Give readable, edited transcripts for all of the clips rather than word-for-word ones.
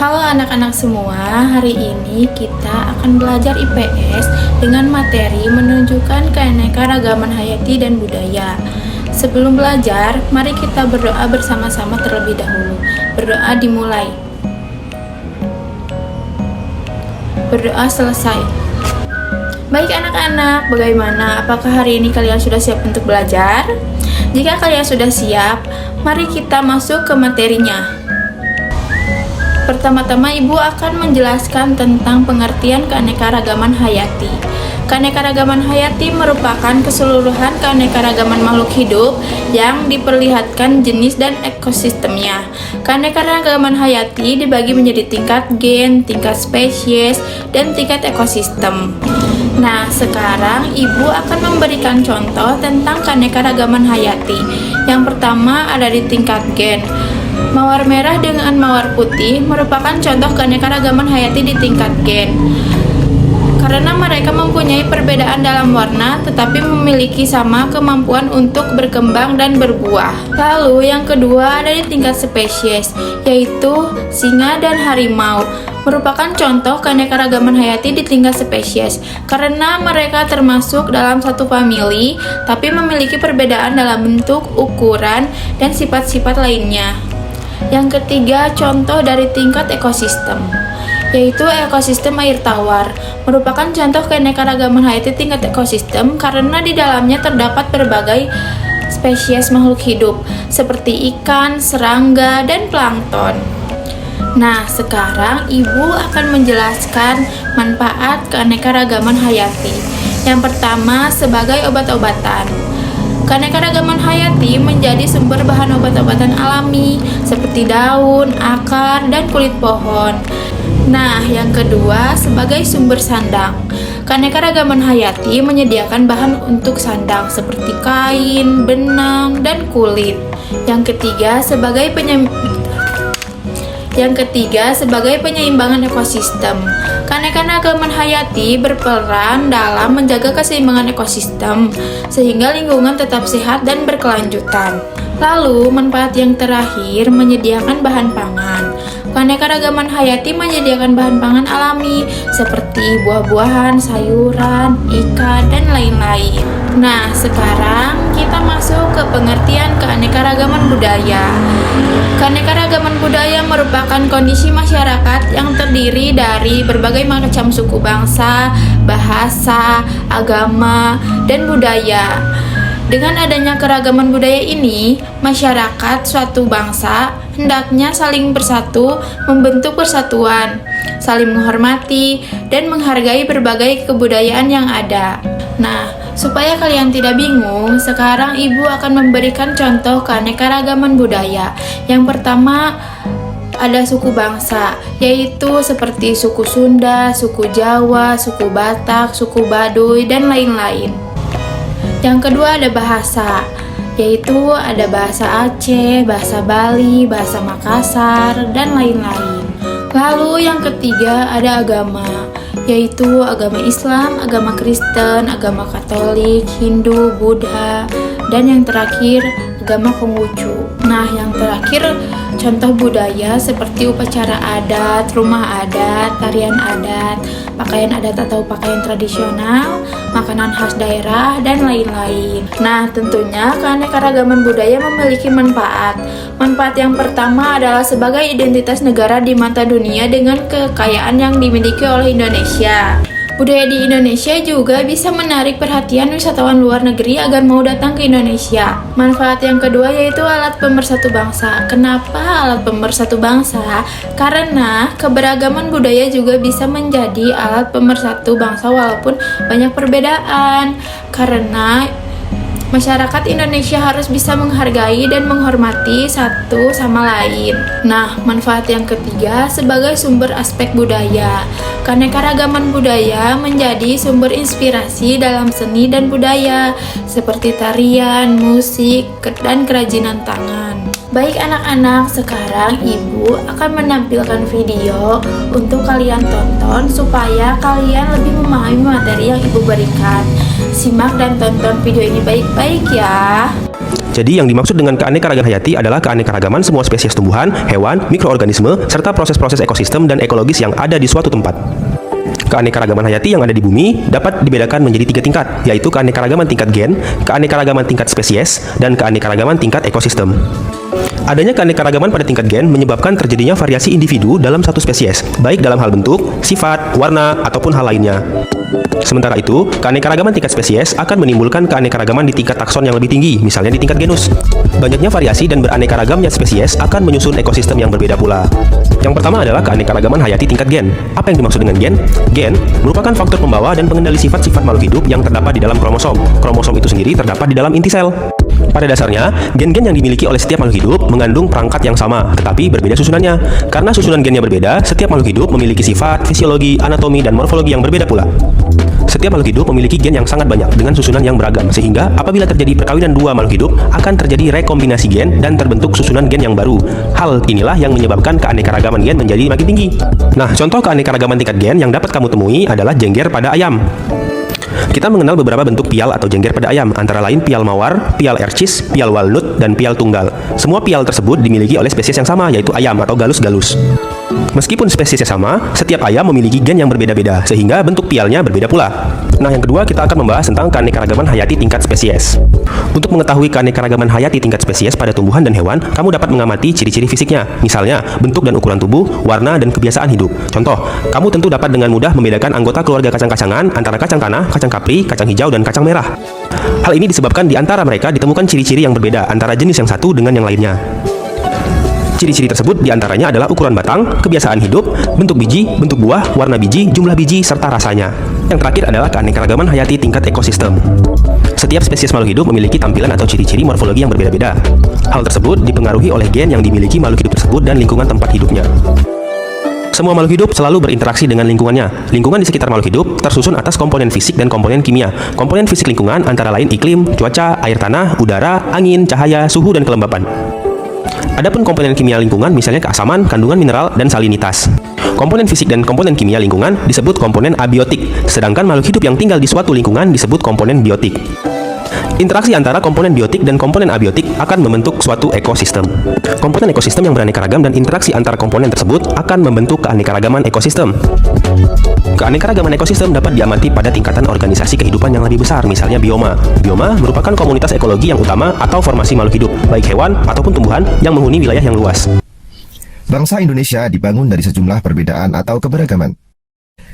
Halo anak-anak semua, hari ini kita akan belajar IPS dengan materi menunjukkan keanekaragaman hayati dan budaya. Sebelum belajar, mari kita berdoa bersama-sama terlebih dahulu. Berdoa dimulai. Berdoa selesai. Baik anak-anak, bagaimana? Apakah hari ini kalian sudah siap untuk belajar? Jika kalian sudah siap, mari kita masuk ke materinya. Pertama-tama Ibu akan menjelaskan tentang pengertian keanekaragaman hayati. Keanekaragaman hayati merupakan keseluruhan keanekaragaman makhluk hidup yang diperlihatkan jenis dan ekosistemnya. Keanekaragaman hayati dibagi menjadi tingkat gen, tingkat spesies, dan tingkat ekosistem. Nah, sekarang Ibu akan memberikan contoh tentang keanekaragaman hayati. Yang pertama ada di tingkat gen. Mawar merah dengan mawar putih merupakan contoh keanekaragaman hayati di tingkat gen. Karena mereka mempunyai perbedaan dalam warna tetapi memiliki sama kemampuan untuk berkembang dan berbuah. Lalu yang kedua ada di tingkat spesies, yaitu singa dan harimau. Merupakan contoh keanekaragaman hayati di tingkat spesies karena mereka termasuk dalam satu famili tapi memiliki perbedaan dalam bentuk, ukuran, dan sifat-sifat lainnya. Yang ketiga, contoh dari tingkat ekosistem, yaitu ekosistem air tawar. Merupakan contoh keanekaragaman hayati tingkat ekosistem karena di dalamnya terdapat berbagai spesies makhluk hidup seperti ikan, serangga, dan plankton. Nah, sekarang Ibu akan menjelaskan manfaat keanekaragaman hayati. Yang pertama, sebagai obat-obatan. Keanekaragaman hayati menjadi sumber bahan obat-obatan alami seperti daun, akar, dan kulit pohon. Nah, yang kedua, sebagai sumber sandang. Keanekaragaman hayati menyediakan bahan untuk sandang seperti kain, benang, dan kulit. Yang ketiga, sebagai penyeimbangan ekosistem. Keanekaragaman hayati berperan dalam menjaga keseimbangan ekosistem sehingga lingkungan tetap sehat dan berkelanjutan. Lalu, manfaat yang terakhir menyediakan bahan pangan. Keanekaragaman hayati menyediakan bahan pangan alami seperti buah-buahan, sayuran, ikan, dan lain-lain. Nah, sekarang kita masuk ke pengertian keanekaragaman budaya. Keanekaragaman budaya merupakan kondisi masyarakat yang terdiri dari berbagai macam suku bangsa, bahasa, agama, dan budaya. Dengan adanya keragaman budaya ini, masyarakat suatu bangsa hendaknya saling bersatu, membentuk persatuan, saling menghormati, dan menghargai berbagai kebudayaan yang ada. Nah, supaya kalian tidak bingung, sekarang Ibu akan memberikan contoh keanekaragaman budaya. Yang pertama, ada suku bangsa, yaitu seperti suku Sunda, suku Jawa, suku Batak, suku Baduy, dan lain-lain. Yang kedua ada bahasa, yaitu ada bahasa Aceh, bahasa Bali, bahasa Makassar, dan lain-lain. Lalu yang ketiga ada agama, yaitu agama Islam, agama Kristen, agama Katolik, Hindu, Buddha, dan yang terakhir agama Konghucu. Nah, yang terakhir contoh budaya seperti upacara adat, rumah adat, tarian adat, pakaian adat atau pakaian tradisional, makanan khas daerah, dan lain-lain. Nah, tentunya keanekaragaman budaya memiliki manfaat. Manfaat yang pertama adalah sebagai identitas negara di mata dunia dengan kekayaan yang dimiliki oleh Indonesia. Budaya di Indonesia juga bisa menarik perhatian wisatawan luar negeri agar mau datang ke Indonesia. Manfaat yang kedua yaitu alat pemersatu bangsa. Kenapa alat pemersatu bangsa? Karena keberagaman budaya juga bisa menjadi alat pemersatu bangsa walaupun banyak perbedaan. Karena masyarakat Indonesia harus bisa menghargai dan menghormati satu sama lain. Nah, manfaat yang ketiga sebagai sumber aspek budaya. Keanekaragaman budaya menjadi sumber inspirasi dalam seni dan budaya seperti tarian, musik, dan kerajinan tangan. Baik anak-anak, sekarang Ibu akan menampilkan video untuk kalian tonton supaya kalian lebih memahami materi yang Ibu berikan. Simak dan tonton video ini baik-baik ya. Jadi yang dimaksud dengan keanekaragaman hayati adalah keanekaragaman semua spesies tumbuhan, hewan, mikroorganisme, serta proses-proses ekosistem dan ekologis yang ada di suatu tempat. Keanekaragaman hayati yang ada di bumi dapat dibedakan menjadi 3 tingkat, yaitu keanekaragaman tingkat gen, keanekaragaman tingkat spesies, dan keanekaragaman tingkat ekosistem. Adanya keanekaragaman pada tingkat gen menyebabkan terjadinya variasi individu dalam satu spesies, baik dalam hal bentuk, sifat, warna, ataupun hal lainnya. Sementara itu, keanekaragaman tingkat spesies akan menimbulkan keanekaragaman di tingkat takson yang lebih tinggi, misalnya di tingkat genus. Banyaknya variasi dan beraneka-ragamnya spesies akan menyusun ekosistem yang berbeda pula. Yang pertama adalah keanekaragaman hayati tingkat gen. Apa yang dimaksud dengan gen? Gen merupakan faktor pembawa dan pengendali sifat-sifat makhluk hidup yang terdapat di dalam kromosom. Kromosom itu sendiri terdapat di dalam inti sel. Pada dasarnya, gen-gen yang dimiliki oleh setiap makhluk hidup mengandung perangkat yang sama, tetapi berbeda susunannya. Karena susunan gennya berbeda, setiap makhluk hidup memiliki sifat, fisiologi, anatomi, dan morfologi yang berbeda pula. Setiap makhluk hidup memiliki gen yang sangat banyak dengan susunan yang beragam, sehingga apabila terjadi perkawinan dua makhluk hidup, akan terjadi rekombinasi gen dan terbentuk susunan gen yang baru. Hal inilah yang menyebabkan keanekaragaman gen menjadi makin tinggi. Nah, contoh keanekaragaman tingkat gen yang dapat kamu temui adalah jengger pada ayam. Kita mengenal beberapa bentuk pial atau jengger pada ayam, antara lain pial mawar, pial ercis, pial walnut, dan pial tunggal. Semua pial tersebut dimiliki oleh spesies yang sama, yaitu ayam atau galus-galus. Meskipun spesiesnya sama, setiap ayam memiliki gen yang berbeda-beda, sehingga bentuk pialnya berbeda pula. Nah, yang kedua kita akan membahas tentang keanekaragaman hayati tingkat spesies. Untuk mengetahui keanekaragaman hayati tingkat spesies pada tumbuhan dan hewan, kamu dapat mengamati ciri-ciri fisiknya, misalnya bentuk dan ukuran tubuh, warna, dan kebiasaan hidup. Contoh, kamu tentu dapat dengan mudah membedakan anggota keluarga kacang-kacangan antara kacang tanah, kacang kapri, kacang hijau, dan kacang merah. Hal ini disebabkan di antara mereka ditemukan ciri-ciri yang berbeda antara jenis yang satu dengan yang lainnya. Ciri-ciri tersebut diantaranya adalah ukuran batang, kebiasaan hidup, bentuk biji, bentuk buah, warna biji, jumlah biji, serta rasanya. Yang terakhir adalah keanekaragaman hayati tingkat ekosistem. Setiap spesies makhluk hidup memiliki tampilan atau ciri-ciri morfologi yang berbeda-beda. Hal tersebut dipengaruhi oleh gen yang dimiliki makhluk hidup tersebut dan lingkungan tempat hidupnya. Semua makhluk hidup selalu berinteraksi dengan lingkungannya. Lingkungan di sekitar makhluk hidup tersusun atas komponen fisik dan komponen kimia. Komponen fisik lingkungan antara lain iklim, cuaca, air tanah, udara, angin, cahaya, suhu, dan kelembapan. Adapun komponen kimia lingkungan misalnya keasaman, kandungan mineral, dan salinitas. Komponen fisik dan komponen kimia lingkungan disebut komponen abiotik, sedangkan makhluk hidup yang tinggal di suatu lingkungan disebut komponen biotik. Interaksi antara komponen biotik dan komponen abiotik akan membentuk suatu ekosistem. Komponen ekosistem yang beraneka ragam dan interaksi antara komponen tersebut akan membentuk keanekaragaman ekosistem. Keanekaragaman ekosistem dapat diamati pada tingkatan organisasi kehidupan yang lebih besar, misalnya bioma. Bioma merupakan komunitas ekologi yang utama atau formasi makhluk hidup, baik hewan ataupun tumbuhan yang menghuni wilayah yang luas. Bangsa Indonesia dibangun dari sejumlah perbedaan atau keberagaman.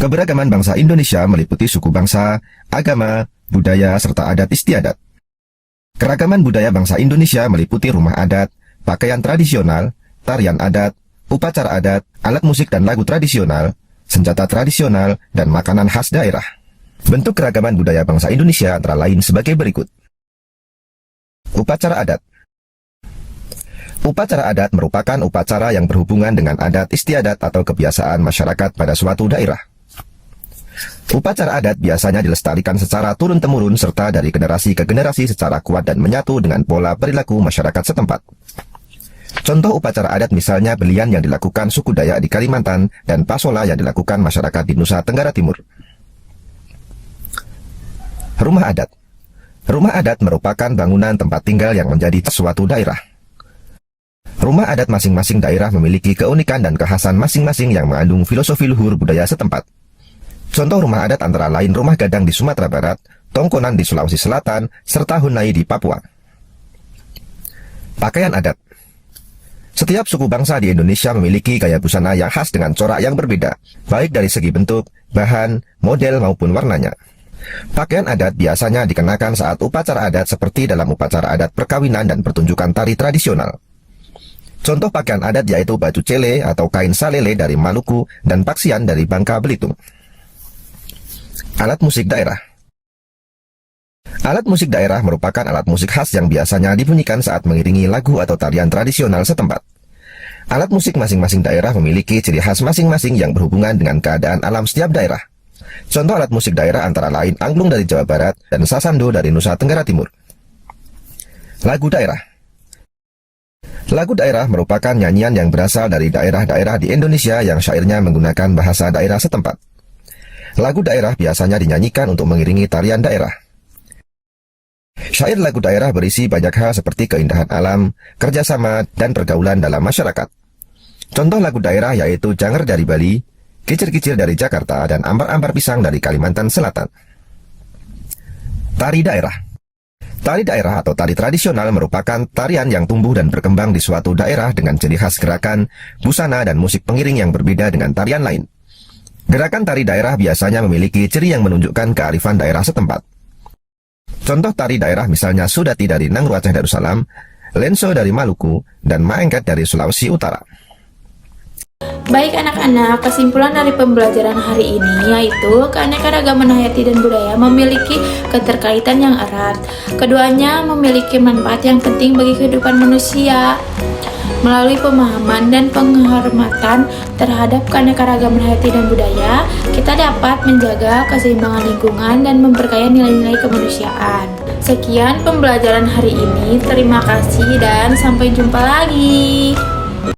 Keberagaman bangsa Indonesia meliputi suku bangsa, agama, budaya, serta adat istiadat. Keragaman budaya bangsa Indonesia meliputi rumah adat, pakaian tradisional, tarian adat, upacara adat, alat musik dan lagu tradisional, senjata tradisional, dan makanan khas daerah. Bentuk keragaman budaya bangsa Indonesia antara lain sebagai berikut. Upacara adat. Upacara adat merupakan upacara yang berhubungan dengan adat istiadat atau kebiasaan masyarakat pada suatu daerah. Upacara adat biasanya dilestarikan secara turun-temurun serta dari generasi ke generasi secara kuat dan menyatu dengan pola perilaku masyarakat setempat. Contoh upacara adat misalnya belian yang dilakukan suku Dayak di Kalimantan dan pasola yang dilakukan masyarakat di Nusa Tenggara Timur. Rumah adat. Rumah adat merupakan bangunan tempat tinggal yang menjadi suatu daerah. Rumah adat masing-masing daerah memiliki keunikan dan kekhasan masing-masing yang mengandung filosofi luhur budaya setempat. Contoh rumah adat antara lain Rumah Gadang di Sumatera Barat, Tongkonan di Sulawesi Selatan, serta Hunai di Papua. Pakaian adat. Setiap suku bangsa di Indonesia memiliki gaya busana yang khas dengan corak yang berbeda, baik dari segi bentuk, bahan, model maupun warnanya. Pakaian adat biasanya dikenakan saat upacara adat seperti dalam upacara adat perkawinan dan pertunjukan tari tradisional. Contoh pakaian adat yaitu baju cele atau kain salele dari Maluku dan paksian dari Bangka Belitung. Alat musik daerah. Alat musik daerah merupakan alat musik khas yang biasanya dibunyikan saat mengiringi lagu atau tarian tradisional setempat. Alat musik masing-masing daerah memiliki ciri khas masing-masing yang berhubungan dengan keadaan alam setiap daerah. Contoh alat musik daerah antara lain angklung dari Jawa Barat dan sasando dari Nusa Tenggara Timur. Lagu daerah. Lagu daerah merupakan nyanyian yang berasal dari daerah-daerah di Indonesia yang syairnya menggunakan bahasa daerah setempat. Lagu daerah biasanya dinyanyikan untuk mengiringi tarian daerah. Syair lagu daerah berisi banyak hal seperti keindahan alam, kerjasama, dan pergaulan dalam masyarakat. Contoh lagu daerah yaitu Janger dari Bali, Kicir-kicir dari Jakarta, dan Ambar-ambar pisang dari Kalimantan Selatan. Tari daerah. Tari daerah atau tari tradisional merupakan tarian yang tumbuh dan berkembang di suatu daerah dengan ciri khas gerakan, busana, dan musik pengiring yang berbeda dengan tarian lain. Gerakan tari daerah biasanya memiliki ciri yang menunjukkan kearifan daerah setempat. Contoh tari daerah misalnya Sudati dari Nangru Aceh Darussalam, Lenso dari Maluku, dan Maengket dari Sulawesi Utara. Baik anak-anak, kesimpulan dari pembelajaran hari ini yaitu keanekaragaman hayati dan budaya memiliki keterkaitan yang erat. Keduanya memiliki manfaat yang penting bagi kehidupan manusia. Melalui pemahaman dan penghormatan terhadap keanekaragaman hayati dan budaya, kita dapat menjaga keseimbangan lingkungan dan memperkaya nilai-nilai kemanusiaan. Sekian pembelajaran hari ini, terima kasih dan sampai jumpa lagi.